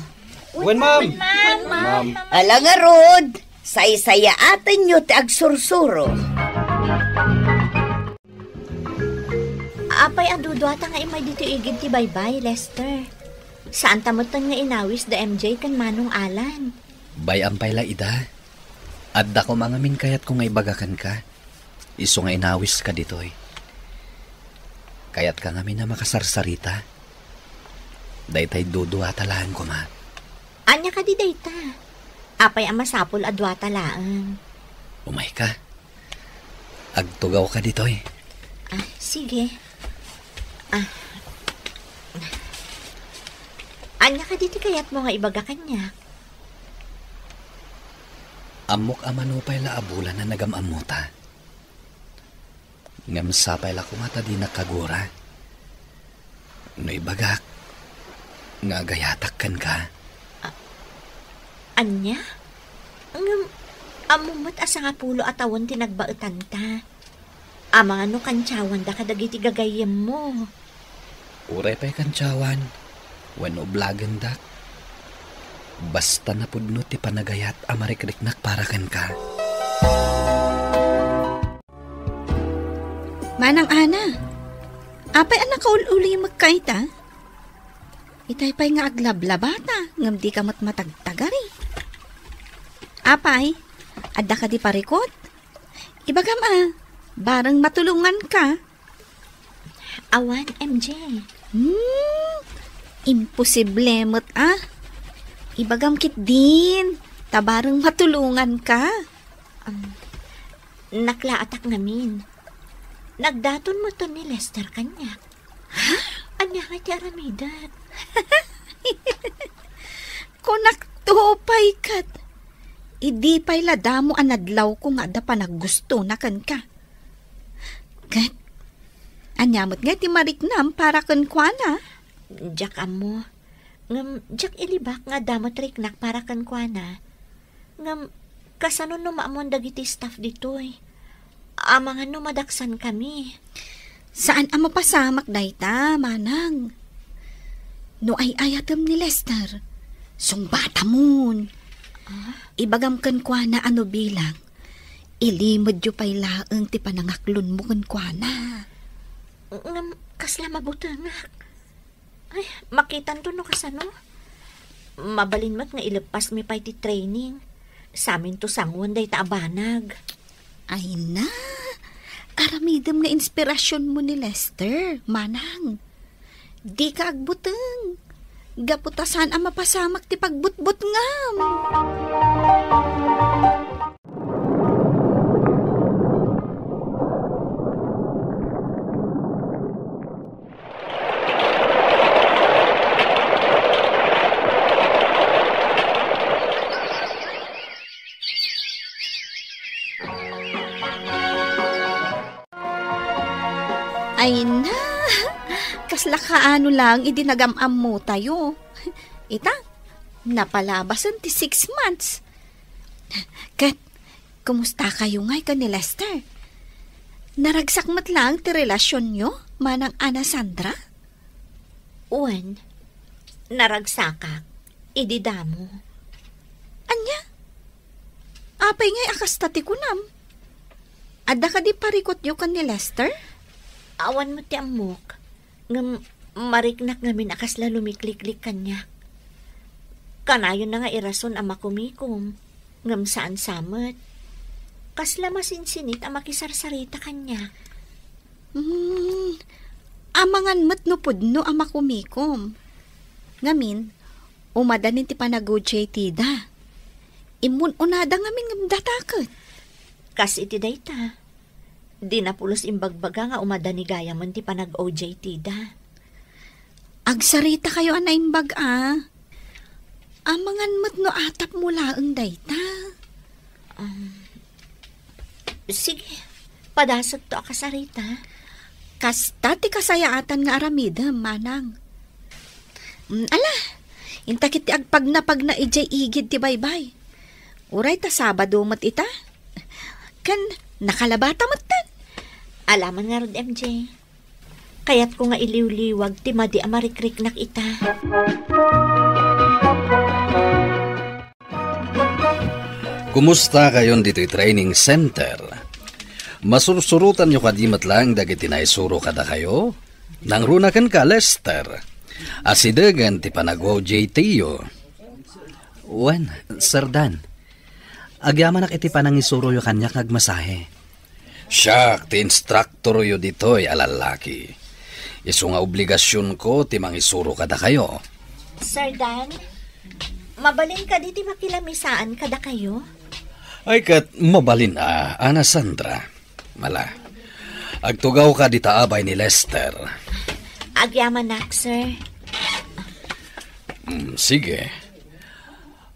M: Wen, ma'am.
K: Ala nga rod, say-saya atin nyo ti agsursuro.
E: Apay adudwata nga imay dito igid ti baybay, Lester. Saan tamutan nga inawis da MJ kan Manong Alan?
B: Bayam pala ida. Adda ko mga minkayat kung nga ibagakan ka. Iso nga inawis ka ditoy. Kayat ka ngamin na makasarsarita. Daytay dudwa talaan ko ma.
E: Anya ka di dayta. Apay ang masapol adwa talaan.
B: Umay ka. Agtugaw ka ditoy.
E: Sige. Anya ka diti kayat mo nga ibagakan niya.
B: Amok amanupay la abulan na nagamamuta. Ngamsapay la kumata di nakagura. No ibagak, nga gayatakkan ka.
E: Anya? Amumot asa nga pulo atawon tinagbaetan ta. Amang ano kantsawan da kadagiti gagayem mo.
B: Uray pa'y kantsawan, when oblagan dak. Basta napudno ti panagayat amarikriknak para kan ka.
F: Manang Ana, apay anak ka uli magkaita? Itay pa'y nga aglablabata, ngam di ka matmatagtagari. Apay, adda ka di parikot? Ibagam barang matulungan ka.
E: Awan, MJ.
F: Imposible mo't Ibagam kit din, tabarang matulungan ka.
E: Naklaatak ngamin. Nagdaton mo to ni Lester kanya.
F: Ha?
E: Anya nga ti Aramidad.
F: Kunak tupay kat. Idi pa'y ladamo anadlaw ko nga da pa naggusto na kan ka. Kat, anyamot nga ti mariknam para kan kwa na.
E: Jack amo. Jack ilibak nga damot riknak para kan kwa na. Ngam, kasano no maamon dagiti staff ditoy. Amang ano madaksan kami.
F: Saan ang mapasamak dayta, manang? No ay ayatam ni Lester. Sungbata mon. Ibagam kan kwa na ano bilang. Ilimod yu pa'y laang ti panangaklon mo kan kwa na.
E: Ngam, kasla mabutangak. Ay, makitan to no kasano. Mabalin mat nga ilepas mi pa'y ti training. Sa amin to sangwan day taabanag.
F: Ay na, aramidam nga inspirasyon mo ni Lester, manang. Di ka agbuteng. Gaputasan ang mapasamak ti pagbutbut ngam. Ay na, kasla kaano lang idinagamam mo tayo. Ita, napalabasan ti 6 months. Kat, kumusta kayo ngay ka ni Lester? Naragsak mat lang ti relasyon nyo, manang Ana Sandra?
E: Uwan, naragsakak, ididamo.
F: Anya? Apay ngay akastati kunam. Adda ka di parikot yo kan ni Lester?
E: Awan mo ti amok. Ngam mariknak ngamin akas la lumikliklik kanya. Kanayon na nga irason ang makumikom. Ngam saan samet. Kasla masinsinit ang makisarsarita kanya.
F: Amangan matnupod no amakumikom. Ngamin, umadanin ti panagudjay tida. Imun unada ngamin datakot.
E: Kas iti dayta. Di na pulos imbagbaga nga umadani gaya man ti panag-OJ tida.
F: Agsarita kayo anay imbag Amangan matno atap mula ang dayta.
E: Sige, padasag to akasarita.
F: Kasta ti kasayaatan nga aramida, manang. Ala, intakit ti agpag na ijay igid ti baybay. Uray ta Sabado mat ita. Kan nakalabata mat tan.
E: Alaman nga rod, MJ. Kaya't ko nga iliw-liwag ti madi amarikrik nak ita.
B: Kumusta kayon dito'y training center? Masursurutan nyo kadimat lang dagiti naisuro kada kayo? Nang runakan ka, Lester. Asidagan ti panagwaw JT-yo. Wen, Sir Dan. Agyaman iti panangisuro yo kanyak ngagmasahe.
I: Siya, ti instructor yo dito'y alalaki. Isu nga obligasyon ko ti mangisuro kada kayo.
E: Sir Dan, mabalin ka di ti makilamisaan kada kayo?
I: Ay kat mabalin Ana Sandra. Mala, agtugaw ka di taabay ni Lester.
E: Agyaman nak, sir.
I: Sige.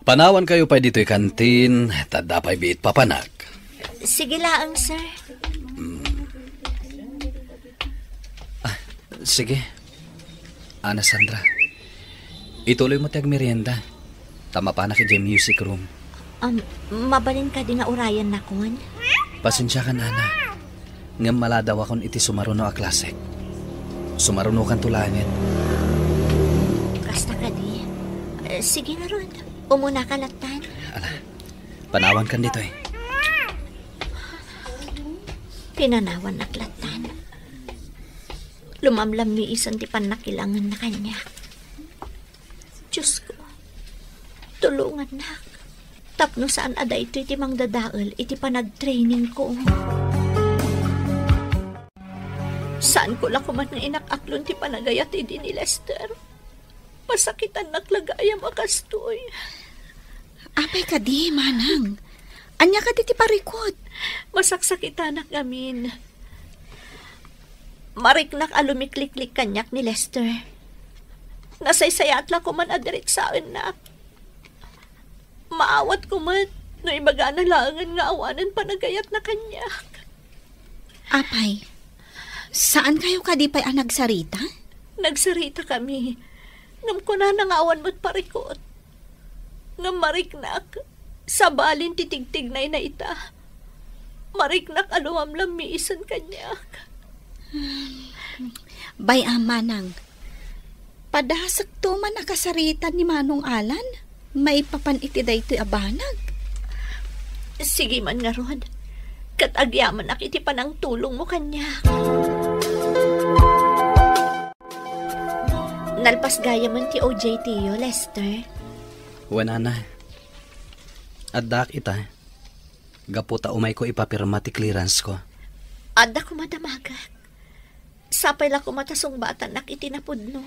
I: Panawan kayo pa dito'y kantin, tadapay biit papanak.
E: Sige laang, sir.
B: Sige. Ana Sandra, ituloy mo tiyag merienda. Tama pa na ki music room.
E: Mabalin ka di nga urayan na kun?
B: Pasensya ka, Ana. Ngam maladaw akon iti sumaruno a klasek. Sumaruno kan tulangin.
E: Kasta ka di. Sige na ron. Umuna ka latan.
B: Ala, panawan kan dito eh.
E: Pinanawan na latan. Lumamlam ni isan ti panakilangan na kanya. Diyos ko, tulungan na. Tapno saan ada ito iti mang dadaal iti panag-training ko. Saan ko lang kuman nga inakaklon ti panagayat idi ni Lester. Pasakitan naklagayam akastoy.
F: Apay ka di, manang. Anya ka di ti parikot.
E: Masaksakitan nak ngamin. Mariknak alumikliklik kanyak ni Lester. Nasaysayat lang kuman adirik saan na. Maawat kuman no ibaga na langan nga awanan panagayat na kanyak.
F: Apay, saan kayo kadipay nagsarita?
E: Nagsarita kami. Ngam ko na nangawan mo't parikot. Ngam mariknak, sabalin titigtignay na ita. Mariknak aluamlam miisan kanyak.
F: Bay manang, padasag to man nakasarita ni Manong Alan, may papan iti daytoy abanag.
E: Sige man nga ron, kat agyaman ak iti panang tulong mo kanyak. Nalpas gaya man ti OJT yo, Lester.
B: Wanana. Addak ita. Gaputa umay ko ipapirma ti clearance ko.
E: Adda ko madamagak. Sapay la ko matasong bata nak itinapod no.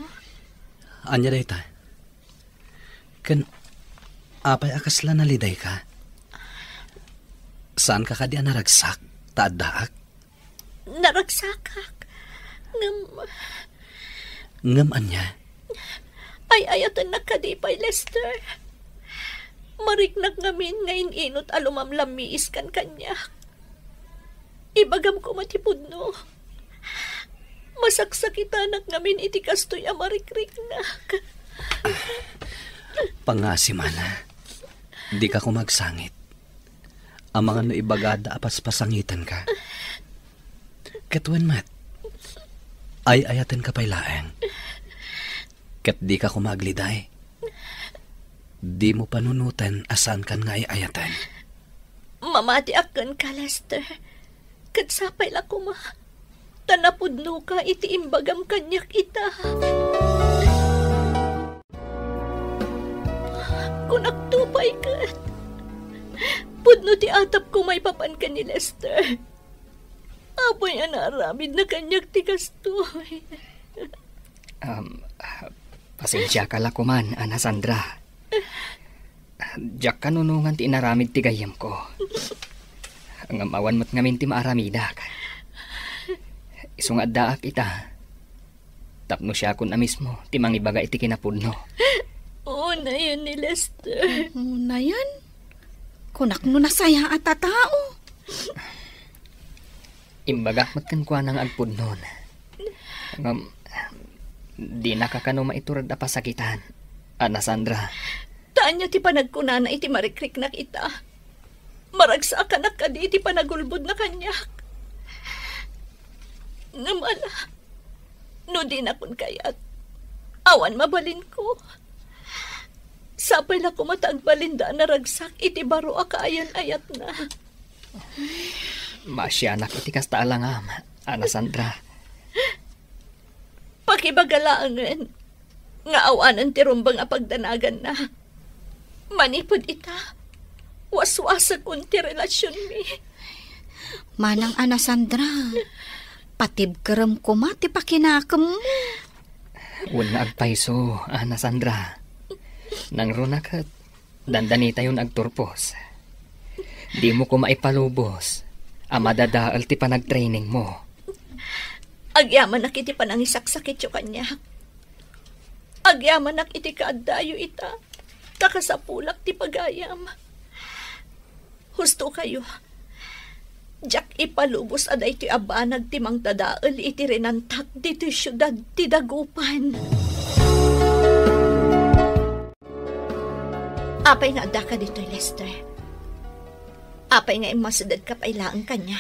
B: Anya day ta? Kan apay akasla naliday ka? Saan ka kadi naragsak? Taaddaak?
E: Naragsakak.
B: Ngam anya?
E: Ay ayatan nakadipay, Lester. Mariknak ngamin ngayon inot alumamlamiis kan kanya. Ibagam ko matipod no. Masaksakitan ngamin iti kastoy amarikrik na.
B: Pangasimana, di ka kumagsangit. Ang mga no ibagada apas pasangitan ka. Katwan mat, ay ayatan ka pailaang. Kat di ka kumagliday. Di mo panunutan asan kan nga ay ayatan.
E: Mamati akan ka, Lester. Kat sapay la kuma. Tanapudno ka iti imbagam kanyak ita. Kung aktupay ka, pudno ti atap ko may papan ka ni Lester. Apoy anaramid na kanyak ti kastoy.
H: Pasensya ka lakuman, Ana Sandra. Diyak kanunungan ti inaramid ti gayam ko. Ang amawan mo't ngamin ti maaramidak. Isung addaak ita. Tapno siya kun na mismo, ti mangibaga iti kinapudno.
F: Na yan ni Lester. Na yan? Kunak no nasaya at tao.
H: Imbagak mat kan kwa nang agpudnon. Di nakakano maiturad na pasakitan, Ana Sandra.
F: Taan niya ti panagkunana iti marikrik na kita. Maragsa ka na ka di iti panagulbod na kanyak. Namala, no di na kun kayat. Awan mabalin ko. Sapay na kumatagbalinda na ragsak iti baro akaayan-ayat na.
H: Masyanak iti kasta alangam, Ana Sandra.
F: Pakibagalangan, nga awanan ti rumbang apagdanagan na. Manipod ita, waswasa kun ti relasyon mi.
E: Manang Ana Sandra, patib karam ko mati pakinakam mo.
H: Wala agpaiso, Ana Sandra. Nang runakat, dandani tayo agturpos. Di mo ko maipalubos, amadadaal ti panag-training mo.
F: Agyaman nak iti panangisaksakit yung kanya. Agyaman nak iti kaadayo ita, takasapulak ti pagayam. Husto kayo, jak ipalubos aday ti abanag ti mang tadaal iti rinantak dito syudad ti Dagupan. Apay nga adda ka dito, Lester. Apay nga imasadad ka pailaan kanya.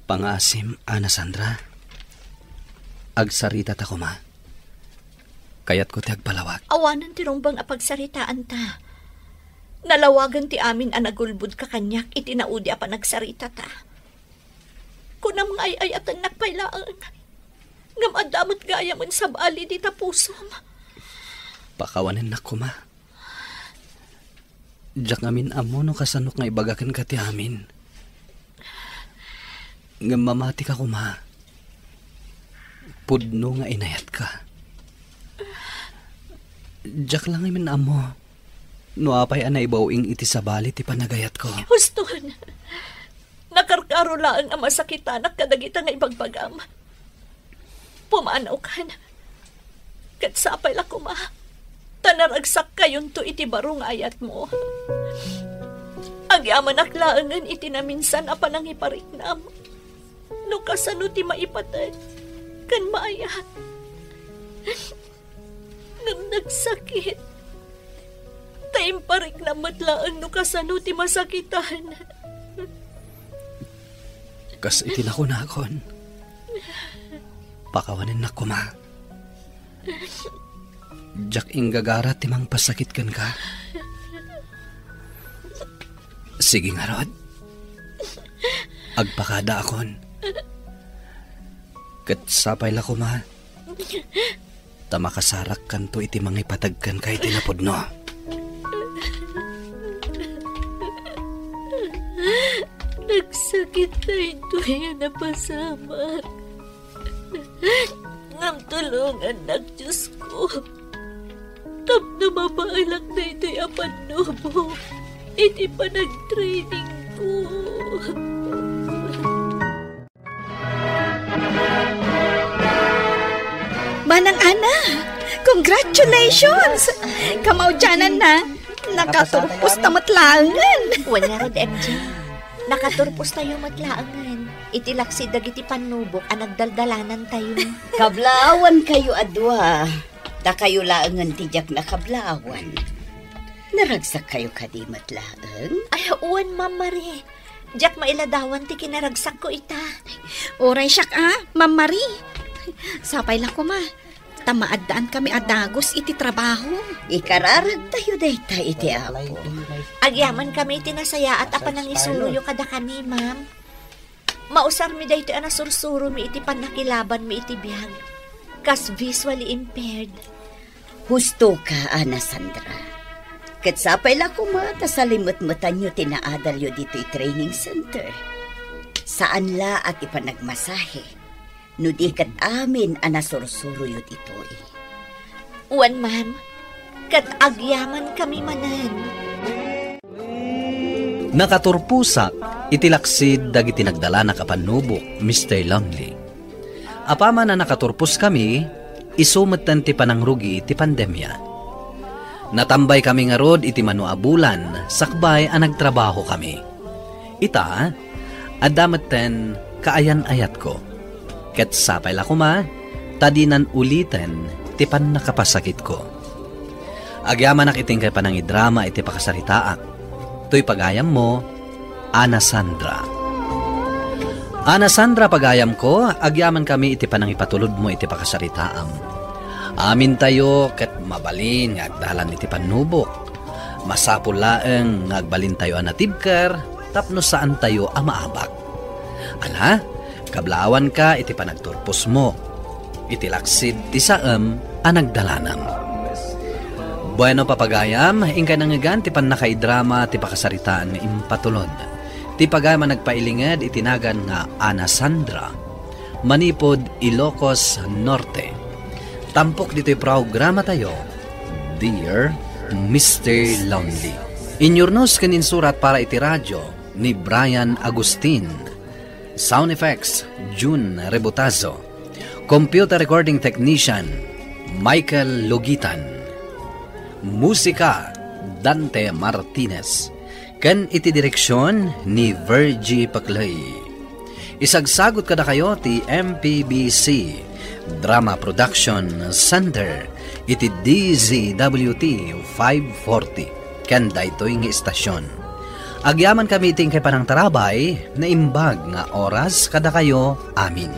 B: Pangasim, Ana Sandra. Agsarita ta ko, ma. Kayat ko ti agpalawag.
F: Awanan ti rumbang apagsaritaan ta. Nalawagan ti amin anagulbud ka kanyak iti naudi apa nagsarita ta. Kunam nga ay-ayatan nakpailaan. Ngam adamot gaya man sa bali di ta pusom.
B: Pakawanin na ko, ma. Diyak ngamin amo no kasanok nga ibagakan ka ti amin. Ngam mamati ka ko, ma. Pudno nga inayat ka. Diyak lang ngamin amo. No apay anay bawing iti sabali ti panagayat ko.
F: Huston. Nakarkaro lang ang masakitanak kadagita nga ibagbagam. Pumanaw ka na. Katsapay lang ko, ma. Tanaragsak kayon to iti barong ayat mo. Agyaman aklaangan iti na minsan apa nang ipariknam. No kasano ti maipatay, kan maayat. Ngam nagsakit. Taim pariknam matlaang no kasano ti masakitan.
B: Kas iti nakunakon. Pakawanin na ko, ma. Diyak inggagara timang pasakit kan ka. Sige nga, Rod. Agpakada akon. Kat sapay la ko, ma. Tamakasarak kan to iti mga ipatagkan kay tinapod no.
F: Nagsakit na ito yan napasamak. Ngam tulungan ng Diyos ko. Tapno mapaalak na ito'y apano mo. Iti pa nag-training ko.
E: Manang Ana, congratulations! Kamaudyanan na. Nakaturpos na matlaangan. Wala rod, MJ. Nakaturpos tayo matlaangan. Itilaksid dagiti panubok ang nagdaldalanan tayo.
K: Kablawan kayo adwa. Da kayo laangan tijak na kablawan. Naragsak kayo kadi matlaang?
E: Ay, uwan, Ma'am Marie. Jak mailadawan ti kinaragsak ko ita.
F: Oray siyak Ma'am Marie. Sapay lang ko, ma. Tamaadaan kami adagos iti trabaho.
K: Ikararag tayo dayta iti apo.
E: Agyaman kami tinasaya at apa nang isuruyo kada kami, ma'am. Mausar mi dayto anasursuro mi iti panakilaban mi iti biyag. Kas visually impaired.
K: Husto ka, Ana Sandra. Katsapay la kumata sa limot-mutan nyo tinaadal yo dito'y training center. Saan la at ipanagmasahe. No di kat amin anasursuruyot ito'y.
E: Uwan, ma'am. Kat agyaman kami manan.
B: Nakaturpusak, itilaksid dagiti nagdala na kapanubok, Mr. Lonely. Apaman na nakaturpus kami, isumatan ti panangrugi ti pandemya. Natambay kami nga rod iti manuabulan, sakbay ang nagtrabaho kami. Ita, adamatan kaayan-ayat ko. Ket sapay la kuma, tadinan ulitin ti pan nakapasakit ko. Agyaman nakiting kay panangidrama iti pakasaritaak. To'y pagayam mo, Ana Sandra. Ana Sandra, pagayam ko, agyaman kami iti panangipatulod mo iti pakasaritaam. Amin tayo ket mabalin nga agdalan iti panubok. Masapul laeng nga agbalin tayo anatibker, tapno saan tayo amaabak. Ala, kablawan ka iti panagturpos mo. Iti laksid ti saem anagdalanam. Bueno papagayam, ingkay nangigan ti pan nakaidrama ti pakasaritaan impatulod. Ti pagayam nagpailinged itinagan nga Ana Sandra, manipod Ilocos Norte. Tampok dito'y programa tayo, Dear Mr. Lonely. Inyurnos kanin surat para iti radyo ni Brian Agustin. Sound effects, June Rebotazo. Computer recording technician, Michael Logitan. Musika, Dante Martinez. Ken iti direksyon ni Virgie Paclay. Isagsagot kada kayo ti MPBC Drama Production Center iti DZWT 540 ken daytoy nga istasyon. Agyaman kami iting kay panang tarabay na imbag nga oras kada kayo amin.